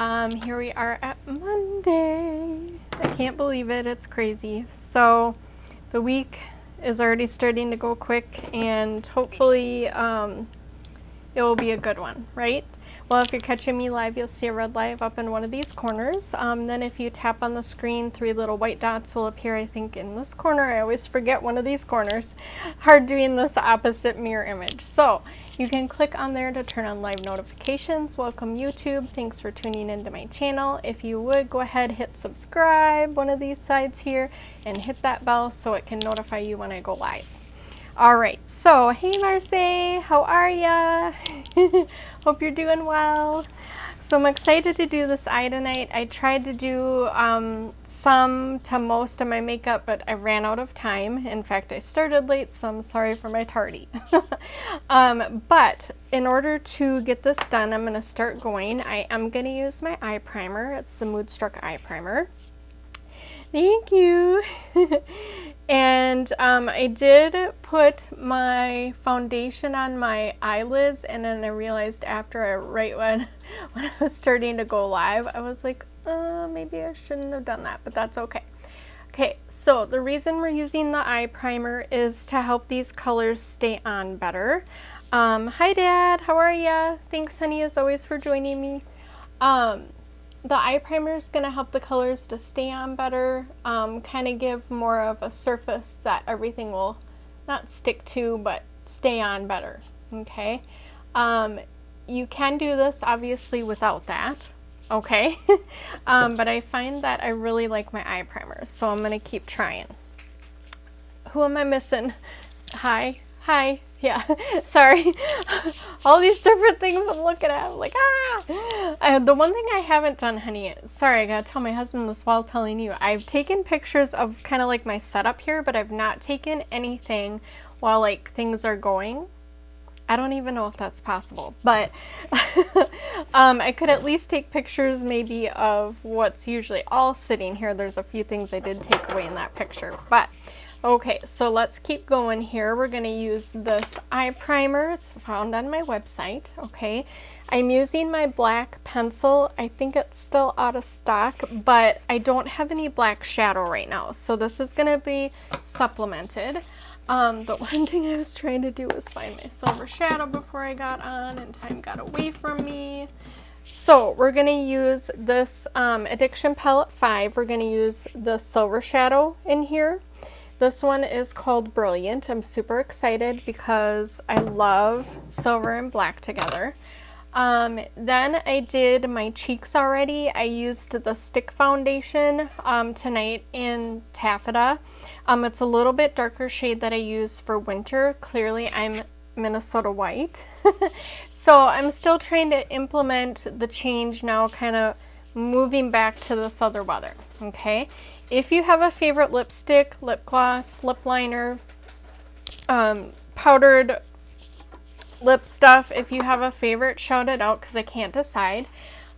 Here we are at Monday. I can't believe it, it's crazy. So the week is already starting to go quick, and hopefully it will be a good one, right? Well, if you're catching me live, you'll see a red live up in one of these corners. Then if you tap on the screen, 3 little white dots will appear, I think, in this corner. I always forget one of these corners. Hard doing this opposite mirror image. So you can click on there to turn on live notifications. Welcome YouTube. Thanks for tuning into my channel. If you would, go ahead, hit subscribe, one of these sides here, and hit that bell so it can notify you when I go live. All right, so hey Marcy, how are ya? Hope you're doing well. So I'm excited to do this eye tonight. I tried to do some to most of my makeup, but I ran out of time. In fact, I started late, so I'm sorry for my tardy. But in order to get this done, I'm gonna start going. I am gonna use my eye primer. It's the Moodstruck Eye Primer. Thank you. And I did put my foundation on my eyelids, and then I realized after right when I was starting to go live, I was like, maybe I shouldn't have done that, but that's okay. Okay, so the reason we're using the eye primer is to help these colors stay on better. Hi Dad, how are ya? Thanks honey, as always, for joining me. The eye primer is going to help the colors to stay on better, kind of give more of a surface that everything will not stick to, but stay on better, okay? You can do this obviously without that, okay? But I find that I really like my eye primer, so I'm going to keep trying. Who am I missing? Hi, yeah, sorry. All these different things I'm looking at, I'm like, the one thing I haven't done, honey, sorry, I gotta tell my husband this while telling you, I've taken pictures of kind of like my setup here, but I've not taken anything while like things are going. I don't even know if that's possible, but I could at least take pictures maybe of what's usually all sitting here. There's a few things I did take away in that picture, but okay, so let's keep going here. We're going to use this eye primer. It's found on my website, okay? I'm using my black pencil. I think it's still out of stock, but I don't have any black shadow right now, so this is going to be supplemented. The one thing I was trying to do was find my silver shadow before I got on, and time got away from me. So we're going to use this Addiction Palette 5. We're going to use the silver shadow in here. This one is called Brilliant. I'm super excited because I love silver and black together. Then I did my cheeks already. I used the stick foundation tonight in Taffeta. It's a little bit darker shade that I use for winter. Clearly I'm Minnesota white. So I'm still trying to implement the change now, kind of moving back to this other weather, okay? If you have a favorite lipstick, lip gloss, lip liner, powdered lip stuff, if you have a favorite, shout it out because I can't decide.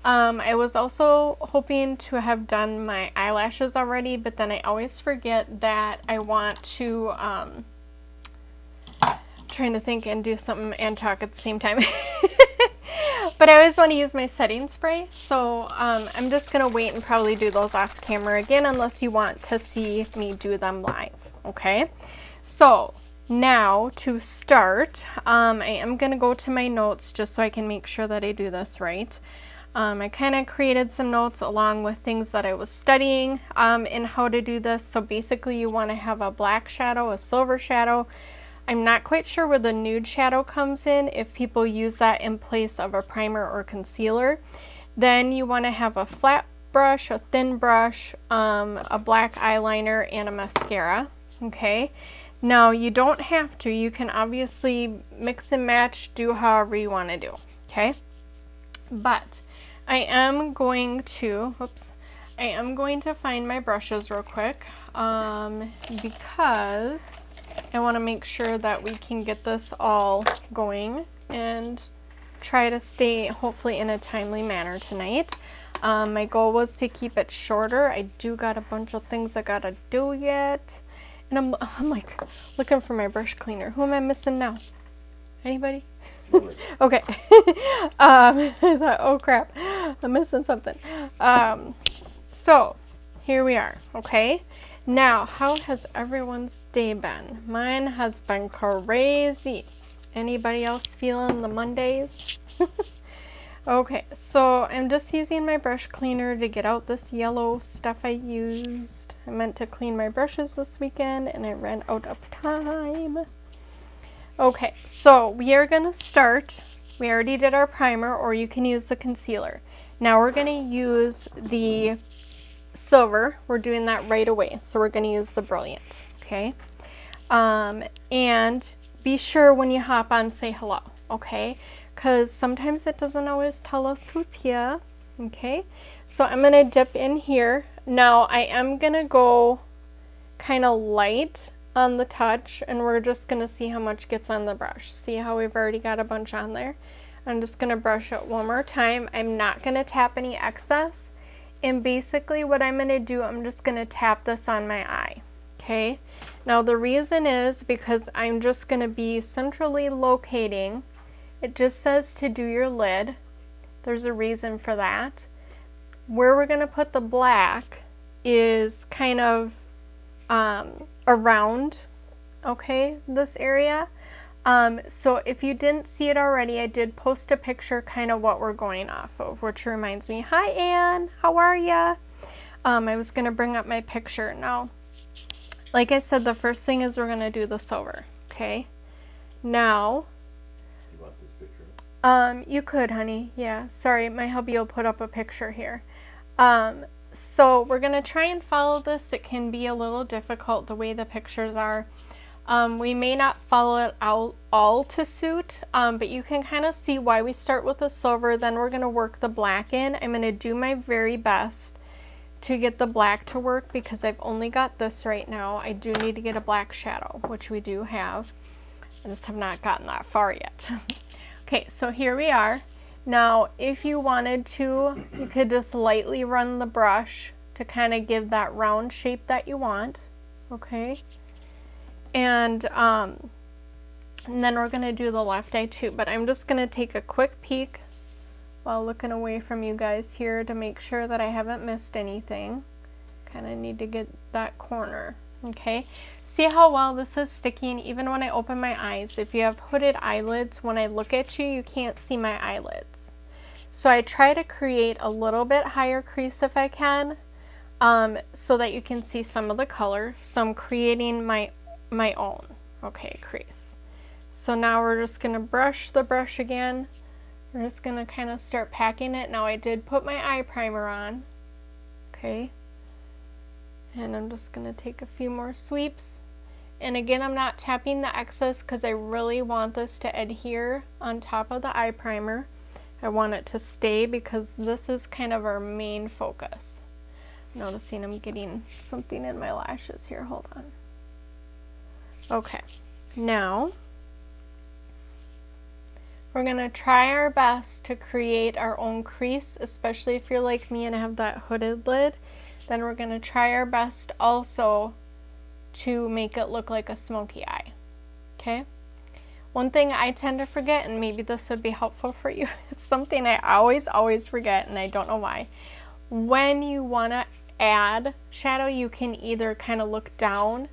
I was also hoping to have done my eyelashes already, but then I always forget that I want to, trying to think and do something and talk at the same time. But I always want to use my setting spray, so I'm just going to wait and probably do those off camera again unless you want to see me do them live, okay? So now to start, I am going to go to my notes just so I can make sure that I do this right. I kind of created some notes along with things that I was studying in how to do this. So basically you want to have a black shadow, a silver shadow. I'm not quite sure where the nude shadow comes in, if people use that in place of a primer or concealer. Then you want to have a flat brush, a thin brush, a black eyeliner, and a mascara, okay? Now you don't have to, you can obviously mix and match, do however you want to do, okay? But I am going to, I am going to find my brushes real quick because I want to make sure that we can get this all going and try to stay hopefully in a timely manner tonight. My goal was to keep it shorter. I do got a bunch of things I gotta do yet, and I'm like looking for my brush cleaner. Who am I missing now? Anybody? Okay. I thought, oh crap, I'm missing something. So here we are, okay? Now, how has everyone's day been? Mine has been crazy. Anybody else feeling the Mondays? Okay, so I'm just using my brush cleaner to get out this yellow stuff I used. I meant to clean my brushes this weekend and I ran out of time. Okay, so we are going to start. We already did our primer, or you can use the concealer. Now we're going to use the silver. We're doing that right away. So we're going to use the Brilliant, okay? And be sure when you hop on, say hello, okay? Because sometimes it doesn't always tell us who's here, okay? So I'm going to dip in here. Now I am going to go kind of light on the touch, and we're just going to see how much gets on the brush. See how we've already got a bunch on there? I'm just going to brush it one more time. I'm not going to tap any excess. And basically what I'm going to do, I'm just going to tap this on my eye, okay? Now the reason is because I'm just going to be centrally locating. It just says to do your lid. There's a reason for that. Where we're going to put the black is kind of around, okay, this area. So if you didn't see it already, I did post a picture kind of what we're going off of, which reminds me, hi Anne, how are ya? I was going to bring up my picture. Now, like I said, the first thing is we're going to do the silver, okay? Now, you want this picture? You could, honey, yeah, sorry, my hubby will put up a picture here. So we're going to try and follow this. It can be a little difficult the way the pictures are. We may not follow it out all to suit, but you can kind of see why we start with the silver, then we're going to work the black in. I'm going to do my very best to get the black to work because I've only got this right now. I do need to get a black shadow, which we do have. I just have not gotten that far yet. Okay, so here we are. Now, if you wanted to, you could just lightly run the brush to kind of give that round shape that you want, okay? And then we're going to do the left eye too, but I'm just going to take a quick peek while looking away from you guys here to make sure that I haven't missed anything. Kind of need to get that corner, okay? See how well this is sticking even when I open my eyes. If you have hooded eyelids, when I look at you, you can't see my eyelids. So I try to create a little bit higher crease if I can, so that you can see some of the color. So I'm creating my own, okay, crease. So now we're just going to brush the brush again. We're just going to kind of start packing it. Now I did put my eye primer on, okay, and I'm just going to take a few more sweeps. And again, I'm not tapping the excess because I really want this to adhere on top of the eye primer. I want it to stay because this is kind of our main focus. Noticing I'm getting something in my lashes here, hold on. Okay, now we're going to try our best to create our own crease, especially if you're like me and have that hooded lid. Then we're going to try our best also to make it look like a smoky eye, okay? One thing I tend to forget, and maybe this would be helpful for you, it's something I always forget and I don't know why. When you want to add shadow, you can either kind of look down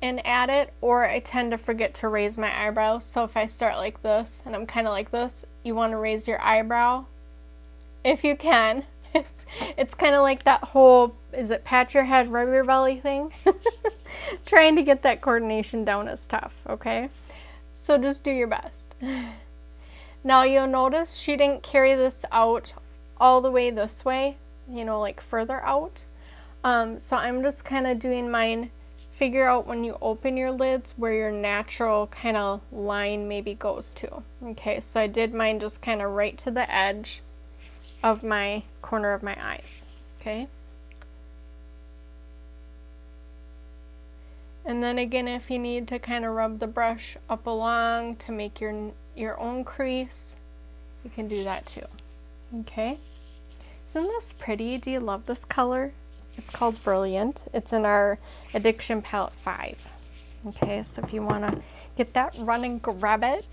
and add it, or I tend to forget to raise my eyebrows. So if I start like this and I'm kind of like this, you want to raise your eyebrow if you can. It's kind of like that whole, is it pat your head, rub your belly thing? Trying to get that coordination down is tough, okay? So just do your best. Now you'll notice she didn't carry this out all the way this way, you know, like further out. So I'm just kind of doing mine. Figure out when you open your lids where your natural kind of line maybe goes to. Okay, so I did mine just kind of right to the edge of my corner of my eyes, okay? And then again, if you need to kind of rub the brush up along to make your own crease, you can do that too, okay? Isn't this pretty? Do you love this color? It's called Brilliant. It's in our Addiction Palette 5. Okay, so if you want to get that, run and grab it.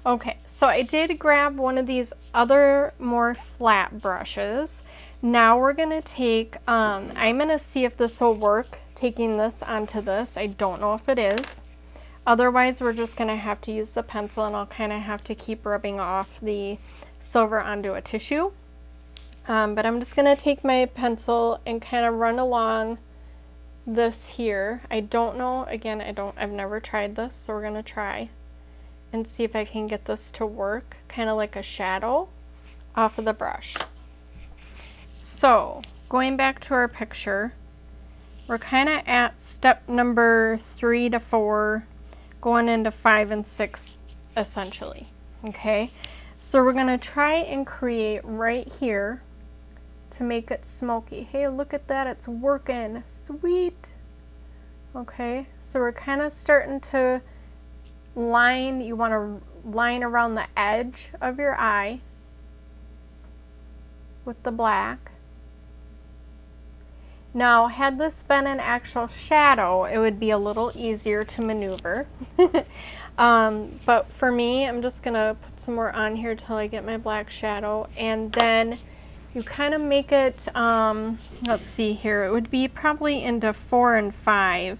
Okay, so I did grab one of these other more flat brushes. Now we're gonna take, I'm gonna see if this will work, taking this onto this. I don't know if it is. Otherwise, we're just gonna have to use the pencil, and I'll kind of have to keep rubbing off the silver onto a tissue. But I'm just gonna take my pencil and kind of run along this here. I don't know, again, I've never tried this, so we're gonna try and see if I can get this to work, kind of like a shadow off of the brush. So, going back to our picture, we're kind of at step number 3 to 4, going into 5 and 6, essentially, okay? So we're gonna try and create right here to make it smoky. Hey, look at that, it's working, sweet. Okay, so we're kind of starting to line, you want to line around the edge of your eye with the black. Now, had this been an actual shadow, it would be a little easier to maneuver. But for me, I'm just gonna put some more on here till I get my black shadow, and then you kind of make it, let's see here, it would be probably into 4 and 5,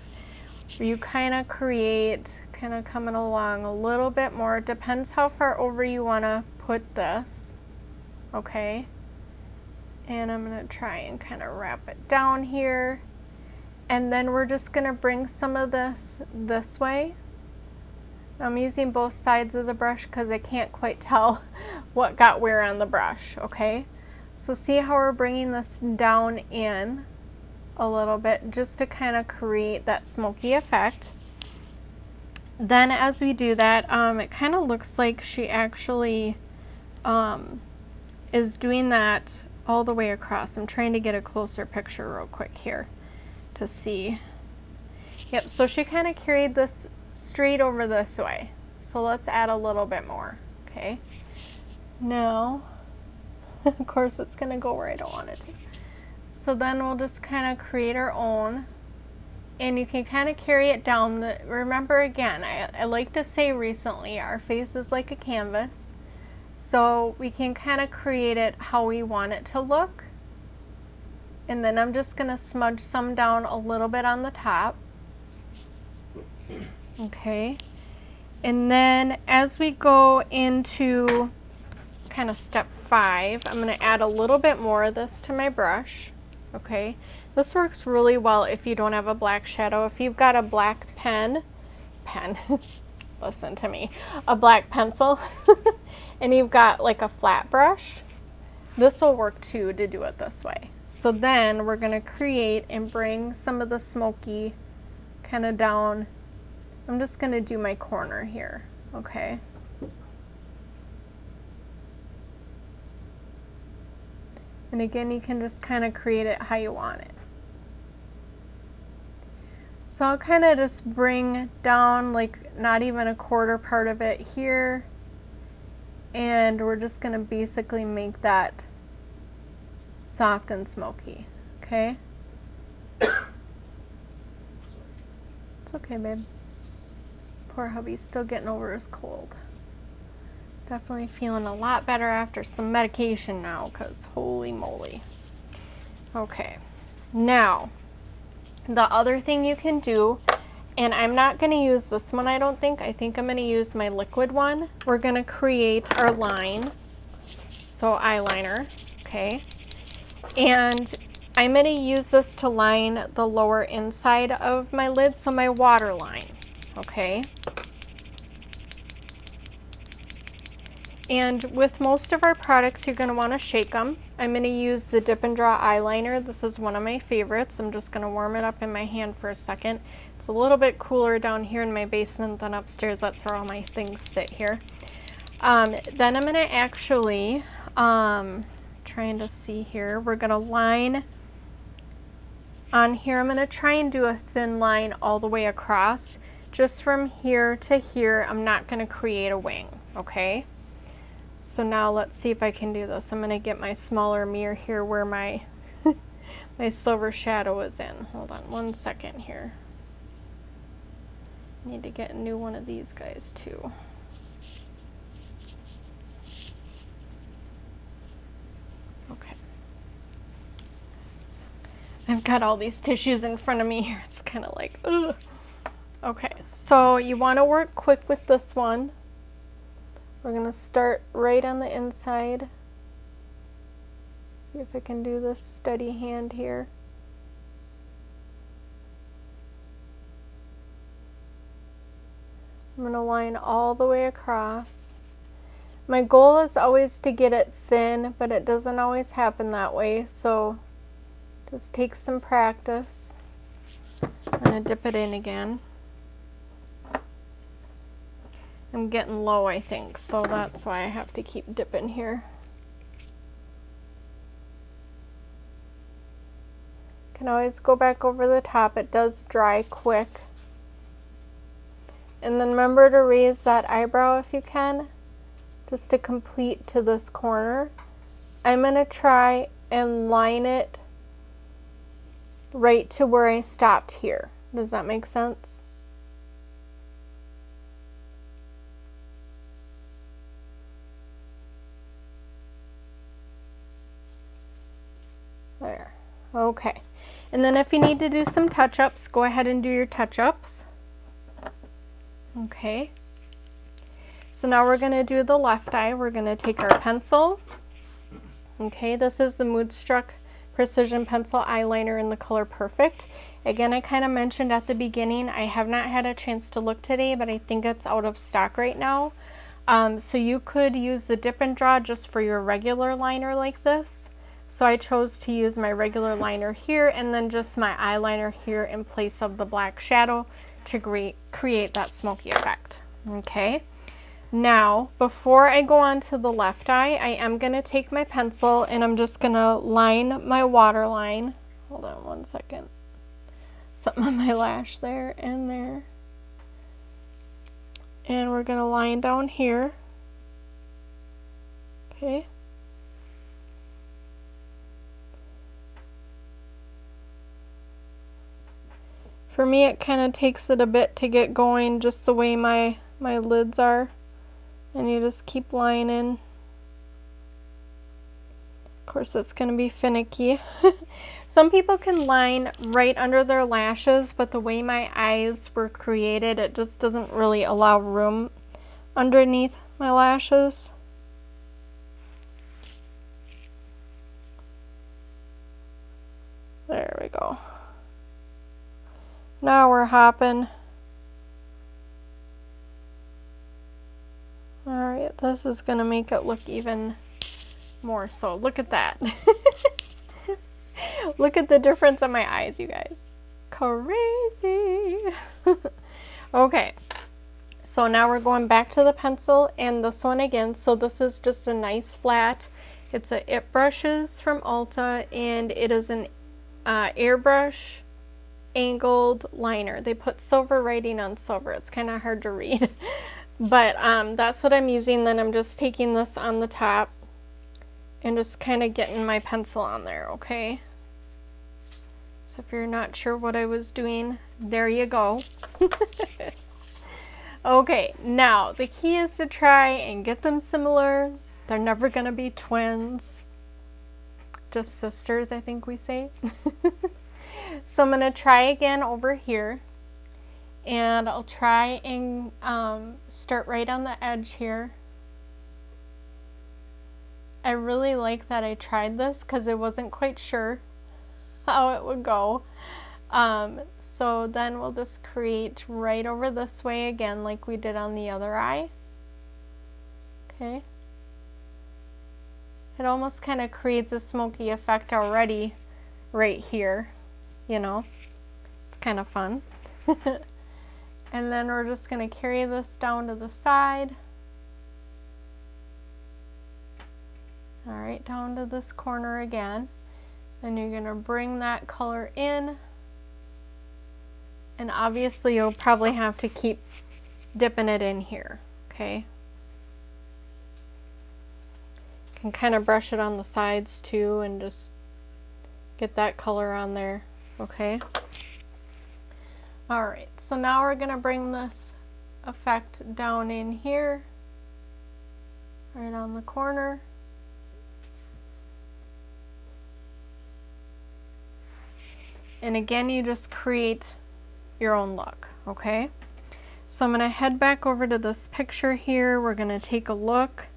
where you kind of create, kind of coming along a little bit more. It depends how far over you want to put this, okay? And I'm going to try and kind of wrap it down here. And then we're just going to bring some of this way. I'm using both sides of the brush because I can't quite tell what got where on the brush, okay? So see how we're bringing this down in a little bit just to kind of create that smoky effect. Then as we do that, it kind of looks like she actually is doing that all the way across. I'm trying to get a closer picture real quick here to see. Yep, so she kind of carried this straight over this way. So let's add a little bit more, okay? Now, of course it's gonna go where I don't want it to. So then we'll just kind of create our own, and you can kind of carry it down. Remember again, I like to say recently, our face is like a canvas. So we can kind of create it how we want it to look. And then I'm just gonna smudge some down a little bit on the top. Okay. And then as we go into kind of step 5, I'm gonna add a little bit more of this to my brush. Okay. This works really well if you don't have a black shadow. If you've got a black pen, listen to me, a black pencil, and you've got like a flat brush, this will work too to do it this way. So then we're gonna create and bring some of the smoky kind of down. I'm just gonna do my corner here, okay? And again, you can just kind of create it how you want it. So I'll kind of just bring down like not even a quarter part of it here. And we're just going to basically make that soft and smoky, okay? It's okay, babe. Poor hubby's still getting over his cold. Definitely feeling a lot better after some medication now, because holy moly. Okay, now the other thing you can do, and I'm not going to use this one, I don't think. I think I'm going to use my liquid one. We're going to create our line, so eyeliner, okay? And I'm going to use this to line the lower inside of my lid, so my waterline, okay? And with most of our products, you're going to want to shake them. I'm going to use the Dip and Draw eyeliner. This is one of my favorites. I'm just going to warm it up in my hand for a second. It's a little bit cooler down here in my basement than upstairs. That's where all my things sit here. Then I'm going to actually, trying to see here, we're going to line on here. I'm going to try and do a thin line all the way across. Just from here to here, I'm not going to create a wing, okay? So now let's see if I can do this. I'm going to get my smaller mirror here where my my silver shadow is in. Hold on one second here. Need to get a new one of these guys too. I've got all these tissues in front of me here. It's kind of like, ugh. Okay, so you want to work quick with this one. We're going to start right on the inside. See if I can do this steady hand here. I'm going to line all the way across. My goal is always to get it thin, but it doesn't always happen that way, so just take some practice. I'm going to dip it in again. I'm getting low, I think, so that's why I have to keep dipping here. Can always go back over the top. It does dry quick. And then remember to raise that eyebrow if you can, just to complete to this corner. I'm going to try and line it right to where I stopped here. Does that make sense? There. Okay. And then if you need to do some touch-ups, go ahead and do your touch-ups. Okay. So now we're going to do the left eye. We're going to take our pencil. Okay, this is the Moodstruck Precision Pencil Eyeliner in the color Perfect. Again, I kind of mentioned at the beginning, I have not had a chance to look today, but I think it's out of stock right now. So you could use the dip and draw just for your regular liner like this. So I chose to use my regular liner here and then just my eyeliner here in place of the black shadow to create that smoky effect. Okay. Now, before I go on to the left eye, I am going to take my pencil and I'm just going to line my waterline. Hold on one second. Something on my lash there and there. And we're going to line down here. Okay. For me, it kind of takes it a bit to get going, just the way my lids are. And you just keep lining. Of course, it's going to be finicky. Some people can line right under their lashes, but the way my eyes were created, it just doesn't really allow room underneath my lashes. There we go. Now we're hopping. Alright, this is going to make it look even more so. Look at that. Look at the difference in my eyes, you guys. Crazy. Okay, so now we're going back to the pencil and this one again. So this is just a nice flat. It's a It Brushes from Ulta and it is an airbrush angled liner. They put silver writing on silver. It's kind of hard to read. But that's what I'm using. Then I'm just taking this on the top and just kind of getting my pencil on there, okay? So if you're not sure what I was doing, there you go. Okay, now the key is to try and get them similar. They're never gonna be twins. Just sisters, I think we say. So I'm gonna try again over here. And I'll try and start right on the edge here. I really like that I tried this because I wasn't quite sure how it would go. So then we'll just create right over this way again like we did on the other eye. Okay. It almost kind of creates a smoky effect already right here, you know. It's kind of fun. And then we're just going to carry this down to the side. Alright, down to this corner again. Then you're going to bring that color in. And obviously you'll probably have to keep dipping it in here, okay? You can kind of brush it on the sides too and just get that color on there, okay? Alright, so now we're going to bring this effect down in here, right on the corner. And again, you just create your own look, okay? So I'm gonna head back over to this picture here. We're gonna take a look.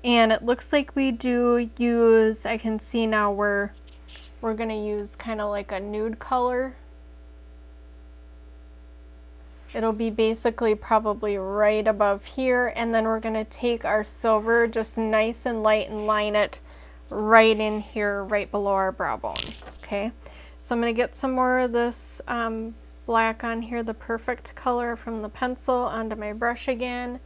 And it looks like we do use, I can see now we're gonna use kind of like a nude color. It'll be basically probably right above here, and then we're gonna take our silver just nice and light and line it right in here, right below our brow bone, okay? So I'm gonna get some more of this black on here, the perfect color from the pencil, onto my brush again,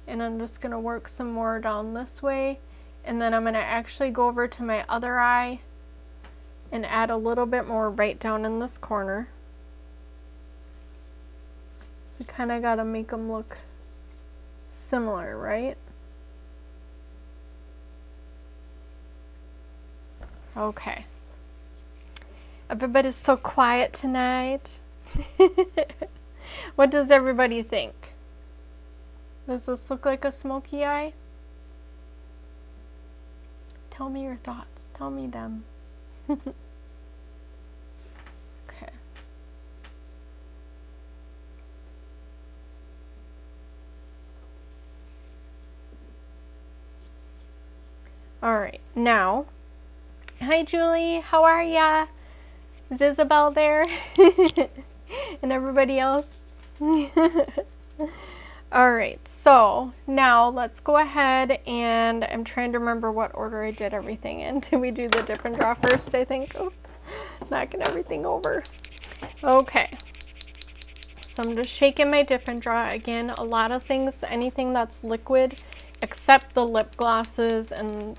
and I'm just gonna work some more down this way, and then I'm gonna actually go over to my other eye and add a little bit more right down in this corner. So kind of got to make them look similar, right? Okay. Everybody's so quiet tonight. What does everybody think? Does this look like a smoky eye? Tell me your thoughts. Tell me them. Okay. All right, now, hi Julie, how are ya? Is Isabel there? And everybody else? All right, so now let's go ahead, and I'm trying to remember what order I did everything in. Did we do the dip and draw first, I think? Oops, knocking everything over. Okay, so I'm just shaking my dip and draw. Again, a lot of things, anything that's liquid, except the lip glosses and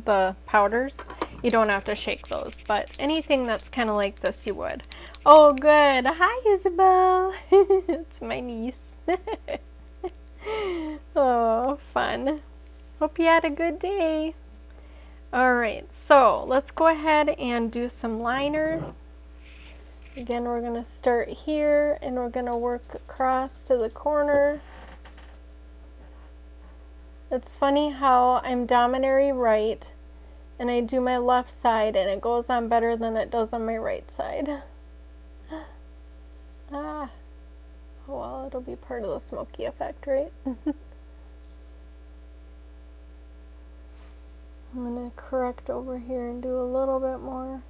the powders, you don't have to shake those, but anything that's kind of like this you would. Oh good, hi Isabel. It's my niece. Oh, fun. Hope you had a good day. All right, so let's go ahead and do some liner. Again, we're gonna start here and we're gonna work across to the corner. It's funny how I'm dominary right and I do my left side and it goes on better than it does on my right side. Ah, oh well, it'll be part of the smoky effect, right? I'm gonna correct over here and do a little bit more.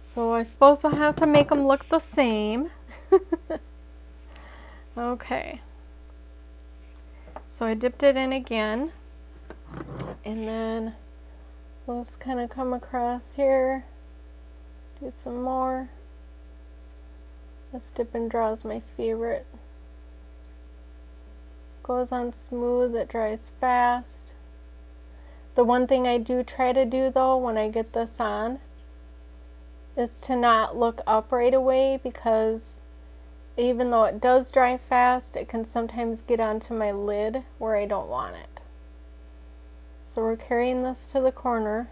So I suppose I'll have to make them look the same. Okay. So I dipped it in again, and then let's kind of come across here, do some more. This dip and draw is my favorite. Goes on smooth, it dries fast. The one thing I do try to do though when I get this on is to not look up right away, because even though it does dry fast, it can sometimes get onto my lid where I don't want it. So we're carrying this to the corner.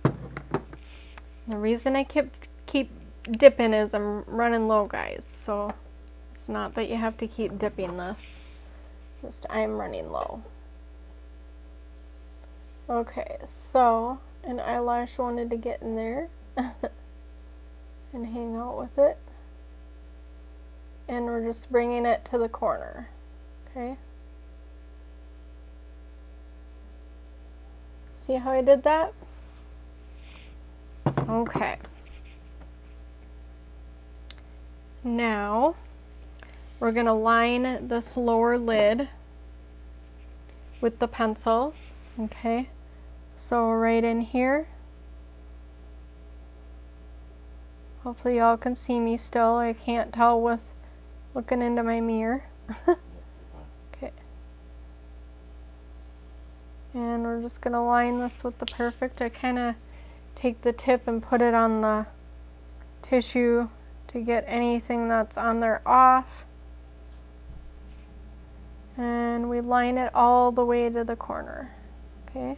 The reason I keep dipping is I'm running low, guys. So it's not that you have to keep dipping this. Just I'm running low. Okay, so an eyelash wanted to get in there and hang out with it. And we're just bringing it to the corner. Okay. See how I did that? Okay. Now we're going to line this lower lid with the pencil. Okay. So right in here. Hopefully y'all can see me still. I can't tell with looking into my mirror. Okay. And we're just going to line this with the perfect. I kind of take the tip and put it on the tissue to get anything that's on there off. And we line it all the way to the corner. Okay.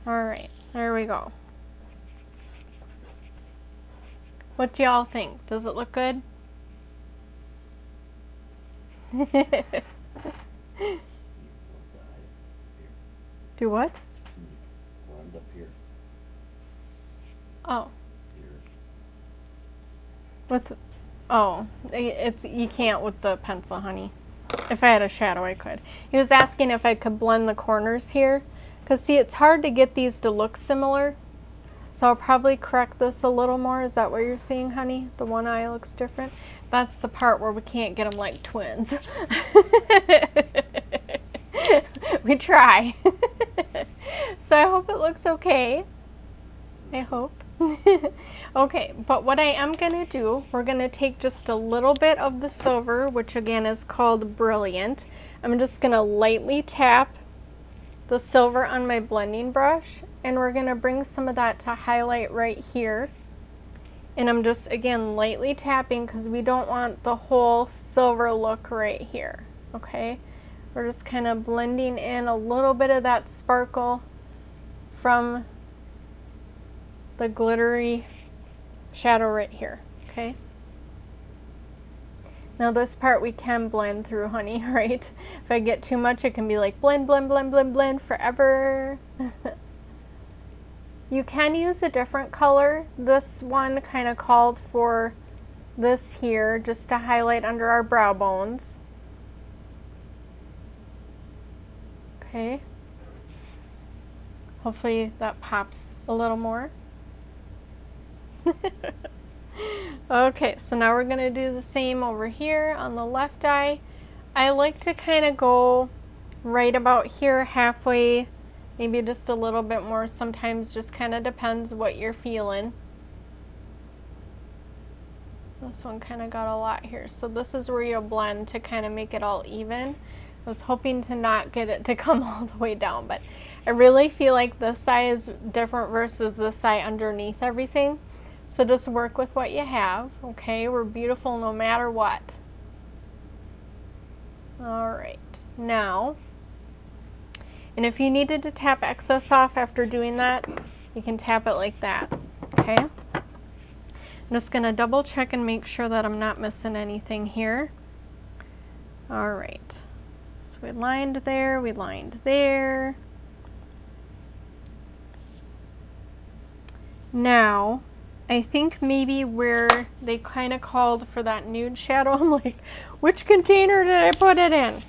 All right, there we go. What do y'all think? Does it look good? Do what? Blend up here. Oh. Here. With, oh, it's, you can't with the pencil, honey. If I had a shadow, I could. He was asking if I could blend the corners here. Because, see, it's hard to get these to look similar. So I'll probably correct this a little more. Is that what you're seeing, honey? The one eye looks different? That's the part where we can't get them like twins. We try. So I hope it looks okay. I hope. Okay, but what I am going to do, we're going to take just a little bit of the silver, which again is called Brilliant. I'm just going to lightly tap the silver on my blending brush, and we're going to bring some of that to highlight right here. And I'm just, again, lightly tapping because we don't want the whole silver look right here, okay? We're just kind of blending in a little bit of that sparkle from the glittery shadow right here, okay? Now this part we can blend through, honey, right? If I get too much, it can be like blend, blend, blend, blend, blend forever. You can use a different color. This one kind of called for this here, just to highlight under our brow bones. Okay. Hopefully that pops a little more. Okay, so now we're going to do the same over here on the left eye. I like to kind of go right about here, halfway, maybe just a little bit more. Sometimes just kind of depends what you're feeling. This one kind of got a lot here. So this is where you'll blend to kind of make it all even. I was hoping to not get it to come all the way down, but I really feel like this eye is different versus this eye underneath everything. So just work with what you have, okay? We're beautiful no matter what. All right, now, and if you needed to tap excess off after doing that, you can tap it like that, okay? I'm just gonna double check and make sure that I'm not missing anything here. All right, so we lined there, we lined there. Now, I think maybe where they kind of called for that nude shadow, I'm like, which container did I put it in?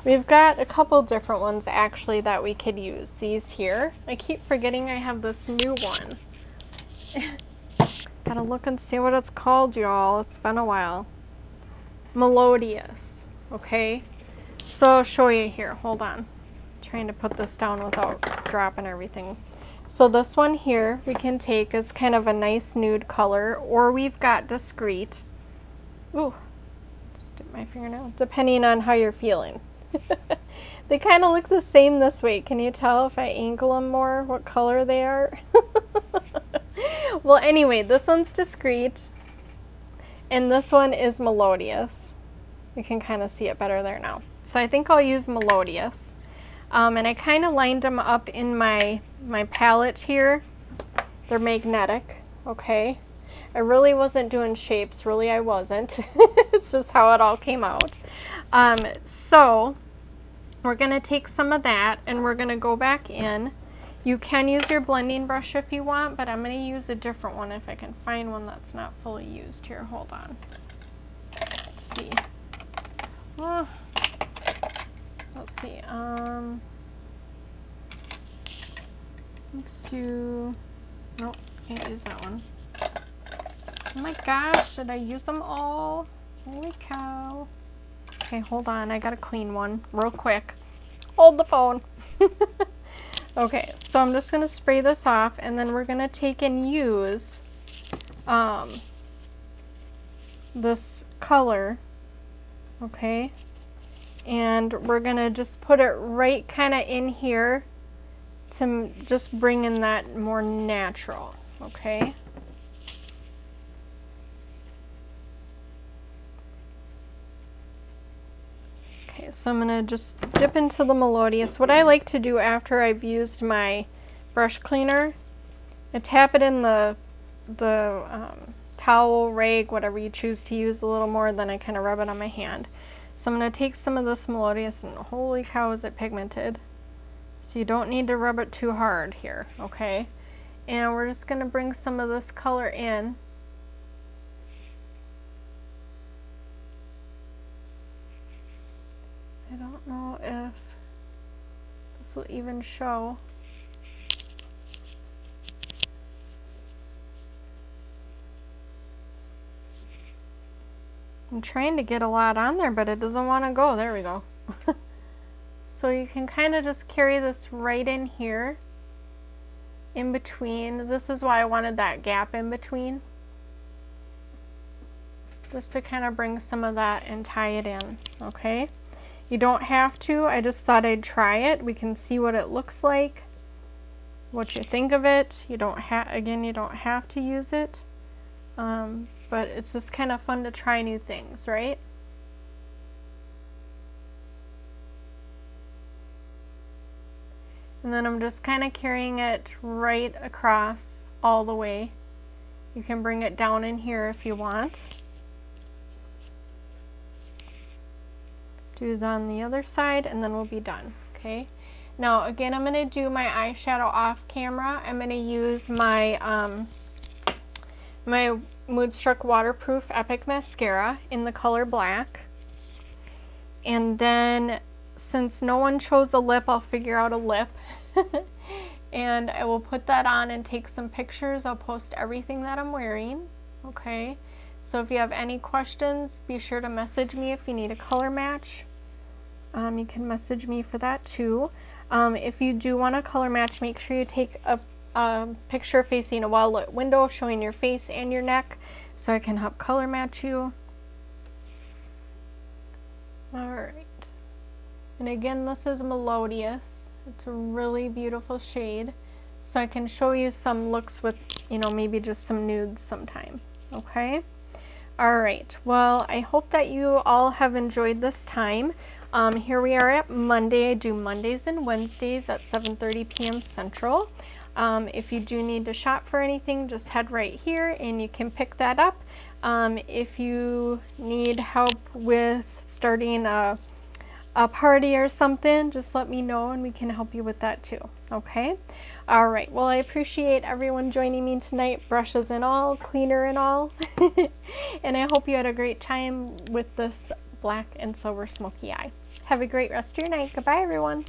We've got a couple different ones actually that we could use. These here. I keep forgetting I have this new one. Gotta look and see what it's called, y'all. It's been a while. Melodious. Okay. So I'll show you here. Hold on. I'm trying to put this down without dropping everything. So this one here we can take as kind of a nice nude color, or we've got Discreet. Ooh, just dip my fingernail. Depending on how you're feeling. They kind of look the same this way. Can you tell if I angle them more what color they are? Well, anyway, this one's Discreet, and this one is Melodious. You can kind of see it better there now. So I think I'll use Melodious. And I kind of lined them up in my palette here. They're magnetic, okay? I really wasn't doing shapes, really I wasn't. It's just how it all came out. So we're gonna take some of that and we're gonna go back in. You can use your blending brush if you want, but I'm gonna use a different one if I can find one that's not fully used here. Hold on. Let's see. Oh. Let's see, let's do, nope, can't use that one. Oh my gosh, did I use them all? Holy cow. Okay, hold on, I gotta clean one real quick. Hold the phone. Okay, so I'm just gonna spray this off and then we're gonna take and use this color, okay? And we're gonna just put it right kind of in here to just bring in that more natural, okay? Okay, so I'm gonna just dip into the Melodious. What I like to do after I've used my brush cleaner, I tap it in the towel, rag, whatever you choose to use a little more, then I kind of rub it on my hand. So I'm going to take some of this Melodious, and holy cow is it pigmented. So you don't need to rub it too hard here, okay? And we're just going to bring some of this color in. I don't know if this will even show. I'm trying to get a lot on there, but it doesn't want to go. There we go. So you can kind of just carry this right in here, in between. This is why I wanted that gap in between, just to kind of bring some of that and tie it in, okay? You don't have to. I just thought I'd try it. We can see what it looks like, what you think of it. You don't have, again, you don't have to use it. But it's just kind of fun to try new things, right? And then I'm just kind of carrying it right across all the way. You can bring it down in here if you want. Do that on the other side, and then we'll be done, okay? Now, again, I'm going to do my eyeshadow off camera. I'm going to use my my Moodstruck Waterproof Epic Mascara in the color black. And then, since no one chose a lip, I'll figure out a lip. And I will put that on and take some pictures. I'll post everything that I'm wearing, okay? So if you have any questions, be sure to message me if you need a color match. You can message me for that too. If you do want a color match, make sure you take a picture facing a well-lit window showing your face and your neck so I can help color match you. Alright. And again, this is Melodious. It's a really beautiful shade. So I can show you some looks with, you know, maybe just some nudes sometime. Okay? Alright. Well, I hope that you all have enjoyed this time. Here we are at Monday. I do Mondays and Wednesdays at 7:30 p.m. Central. If you do need to shop for anything, just head right here and you can pick that up. If you need help with starting a party or something, just let me know and we can help you with that too. Okay? Alright, well, I appreciate everyone joining me tonight, brushes and all, cleaner and all. And I hope you had a great time with this black and silver smoky eye. Have a great rest of your night. Goodbye, everyone.